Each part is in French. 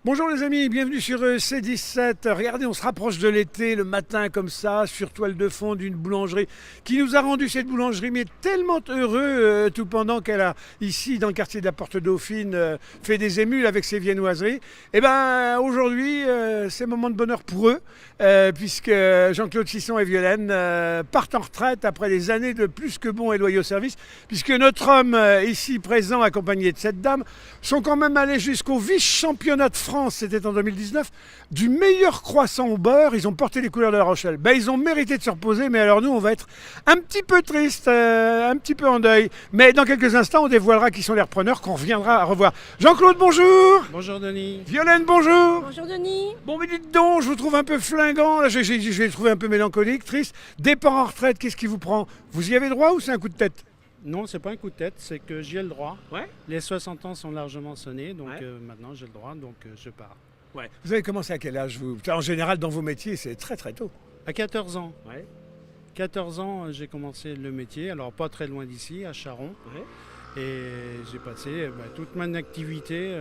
Bonjour les amis, bienvenue sur C17. Regardez, on se rapproche de l'été, le matin comme ça, sur toile de fond d'une boulangerie qui nous a rendu cette boulangerie, mais tellement heureux, tout pendant qu'elle a, ici dans le quartier de la Porte Dauphine, fait des émules avec ses viennoiseries. Et bien aujourd'hui, c'est un moment de bonheur pour eux, puisque Jean-Claude Chisson et Violaine partent en retraite après des années de plus que bons et loyaux services, puisque notre homme ici présent, accompagné de cette dame, sont quand même allés jusqu'au vice-championnat de France, c'était en 2019, du meilleur croissant au beurre. Ils ont porté les couleurs de La Rochelle. Ben, ils ont mérité de se reposer, mais alors nous, on va être un petit peu triste, un petit peu en deuil. Mais dans quelques instants, on dévoilera qui sont les repreneurs qu'on reviendra à revoir. Jean-Claude, bonjour. Bonjour Denis. Violaine, bonjour. Bonjour Denis. Bon, mais dites donc, je vous trouve un peu flingant. Là, je vais le trouver un peu mélancolique, triste. Départ en retraite, qu'est-ce qui vous prend? Vous y avez droit ou c'est un coup de tête? Non, c'est pas un coup de tête, c'est que j'ai le droit. Ouais. Les 60 ans sont largement sonnés, donc Ouais. maintenant j'ai le droit, donc je pars. Ouais. Vous avez commencé à quel âge vous? En général, dans vos métiers, c'est très très tôt. À 14 ans. Ouais. 14 ans, j'ai commencé le métier, alors pas très loin d'ici, à Charon. Ouais. Et j'ai passé toute mon activité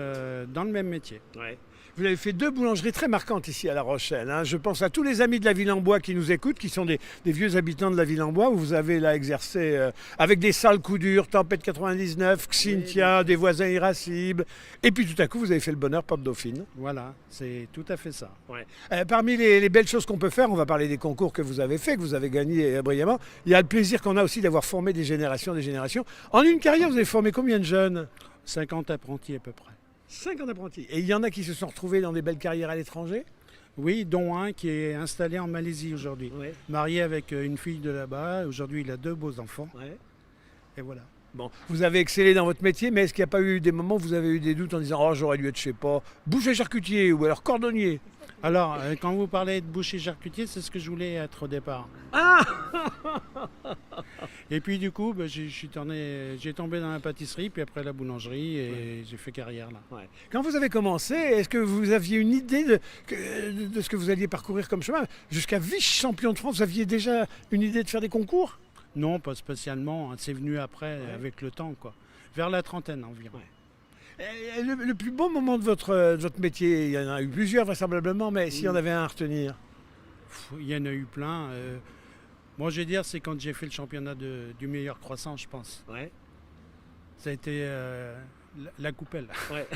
dans le même métier. Ouais. Vous avez fait deux boulangeries très marquantes ici à La Rochelle, hein. Je pense à tous les amis de la Ville-en-Bois qui nous écoutent, qui sont des vieux habitants de la Ville-en-Bois, où vous avez là exercé avec des sales coups durs, Tempête 99, Xynthia, Oui. des voisins irascibles. Et puis tout à coup, vous avez fait le bonheur Porte Dauphine. Voilà, c'est tout à fait ça. Parmi les belles choses qu'on peut faire, on va parler des concours que vous avez faits, que vous avez gagnés brillamment. Il y a le plaisir qu'on a aussi d'avoir formé des générations. En une carrière, vous avez formé combien de jeunes? 50 apprentis à peu près. 50 apprentis. Et il y en a qui se sont retrouvés dans des belles carrières à l'étranger? Oui, dont un qui est installé en Malaisie aujourd'hui. Ouais. Marié avec une fille de là-bas. Aujourd'hui, il a 2 beaux enfants. Ouais. Et voilà. Bon, vous avez excellé dans votre métier, mais est-ce qu'il n'y a pas eu des moments où vous avez eu des doutes en disant « Oh, j'aurais dû être, je sais pas, boucher charcutier ou alors cordonnier ». Alors, quand vous parlez de boucher charcutier, c'est ce que je voulais être au départ. Ah. Et puis du coup, j'ai tombé dans la pâtisserie, puis après la boulangerie, et j'ai fait carrière là. Ouais. Quand vous avez commencé, est-ce que vous aviez une idée de ce que vous alliez parcourir comme chemin? Jusqu'à vice-champion de France, vous aviez déjà une idée de faire des concours? Non, pas spécialement, hein, c'est venu après, avec le temps, quoi. Vers la trentaine environ. Ouais. Et le plus beau moment de votre métier, il y en a eu plusieurs vraisemblablement, mais s'il y en avait un à retenir? Il y en a eu plein. Moi, je vais dire, c'est quand j'ai fait le championnat du meilleur croissant, je pense. Ouais. Ça a été la coupelle. Ouais.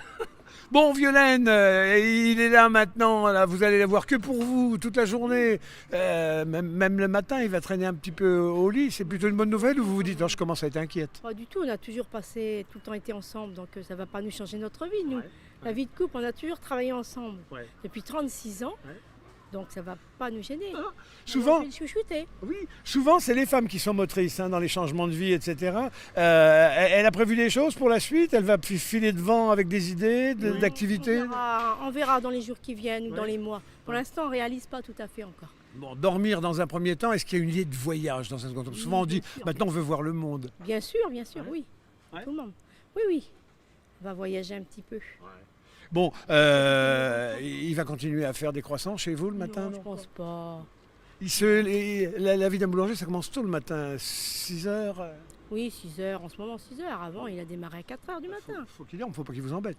Bon, Violaine, il est là maintenant, là, vous allez la voir que pour vous toute la journée. Même le matin, il va traîner un petit peu au lit. C'est plutôt une bonne nouvelle ou vous vous dites, oh, je commence à être inquiète? Pas du tout, on a toujours passé, tout le temps été ensemble, donc ça ne va pas nous changer notre vie, nous. Ouais. La vie de couple, on a toujours travaillé ensemble Ouais. depuis 36 ans, Ouais. donc ça ne va pas nous gêner. Souvent, On fait le chouchouter. oui, souvent c'est les femmes qui sont motrices hein, dans les changements de vie, etc. Elle a prévu des choses pour la suite? Elle va filer devant avec des idées, d'activités? On verra dans les jours qui viennent ou Ouais. dans les mois. Pour l'instant, on ne réalise pas tout à fait encore. Bon, dormir dans un premier temps, est-ce qu'il y a une idée de voyage dans un second temps? Oui, Souvent on dit, bien sûr. maintenant on veut voir le monde. Bien sûr, oui. Ouais. Tout le monde. Oui, oui. On va voyager un petit peu. Bon, il va continuer à faire des croissants chez vous le matin? Non, je pense pas. La vie d'un boulanger, ça commence tôt le matin, 6 heures. Oui, 6 heures, en ce moment 6 heures. Avant, il a démarré à 4 heures du matin. Faut qu'il dorme, faut pas qu'il vous embête.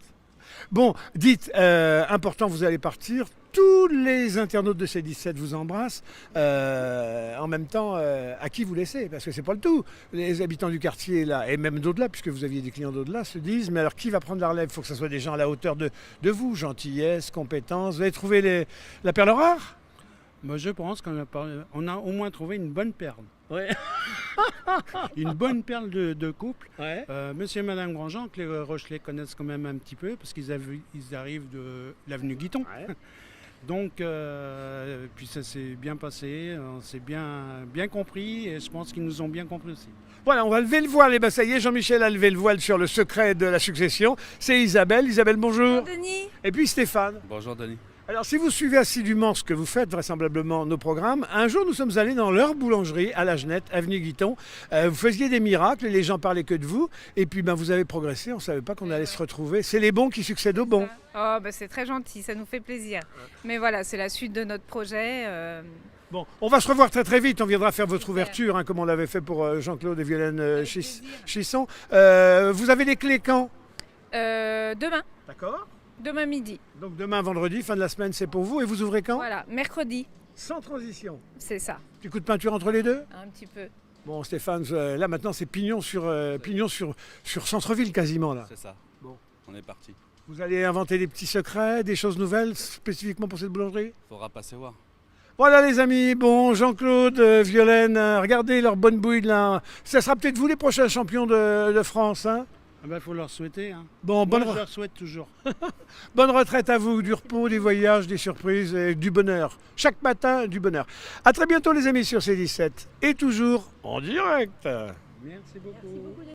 Bon, dites, important, vous allez partir. Tous les internautes de C17 vous embrassent. En même temps, à qui vous laissez? Parce que c'est pas le tout. Les habitants du quartier, là, et même d'au-delà, puisque vous aviez des clients d'au-delà, se disent, mais alors qui va prendre la relève? Il faut que ce soit des gens à la hauteur de vous, gentillesse, compétence. Vous avez trouvé la perle rare? Moi, je pense qu'on a au moins trouvé une bonne perle. Ouais. Une bonne perle de couple. Ouais. Monsieur et Madame Grandjean, que les Rochelais connaissent quand même un petit peu, parce qu'ils arrivent de l'avenue Guiton. Ouais. Donc, puis ça s'est bien passé, on s'est bien compris, et je pense qu'ils nous ont bien compris aussi. Voilà, on va lever le voile. Et ben ça y est, Jean-Michel a levé le voile sur le secret de la succession. C'est Isabelle. Isabelle, bonjour. Denis. Et puis Stéphane. Bonjour Denis. Alors, si vous suivez assidûment ce que vous faites, vraisemblablement nos programmes, un jour nous sommes allés dans leur boulangerie à la Genette, avenue Guiton. Vous faisiez des miracles, les gens parlaient que de vous. Et puis, vous avez progressé, on ne savait pas qu'on allait se retrouver. C'est les bons qui succèdent aux bons. Oh, c'est très gentil, ça nous fait plaisir. Mais voilà, c'est la suite de notre projet. Bon, on va se revoir très très vite. On viendra faire votre ouverture, hein, comme on l'avait fait pour Jean-Claude et Violaine Avec plaisir. Chisson. Vous avez les clés quand? Demain. D'accord. Demain midi. Donc demain, vendredi, fin de la semaine, c'est pour vous. Et vous ouvrez quand? Voilà, mercredi, Sans transition. c'est ça, Petit coup de peinture entre les deux? un petit peu. Bon, Stéphane, là maintenant, c'est pignon sur centre-ville quasiment là. C'est ça. Bon. On est parti. Vous allez inventer des petits secrets, des choses nouvelles spécifiquement pour cette boulangerie? Faudra passer voir. Voilà les amis, bon Jean-Claude, Violaine, regardez leur bonne bouille là. Ça sera peut-être vous les prochains champions de France. Hein. Ah ben, faut leur souhaiter. Hein. Bon, Moi, je leur souhaite toujours. bonne retraite à vous, du repos, des voyages, des surprises et du bonheur. Chaque matin, du bonheur. À très bientôt les amis sur C17 et toujours en direct. Merci beaucoup.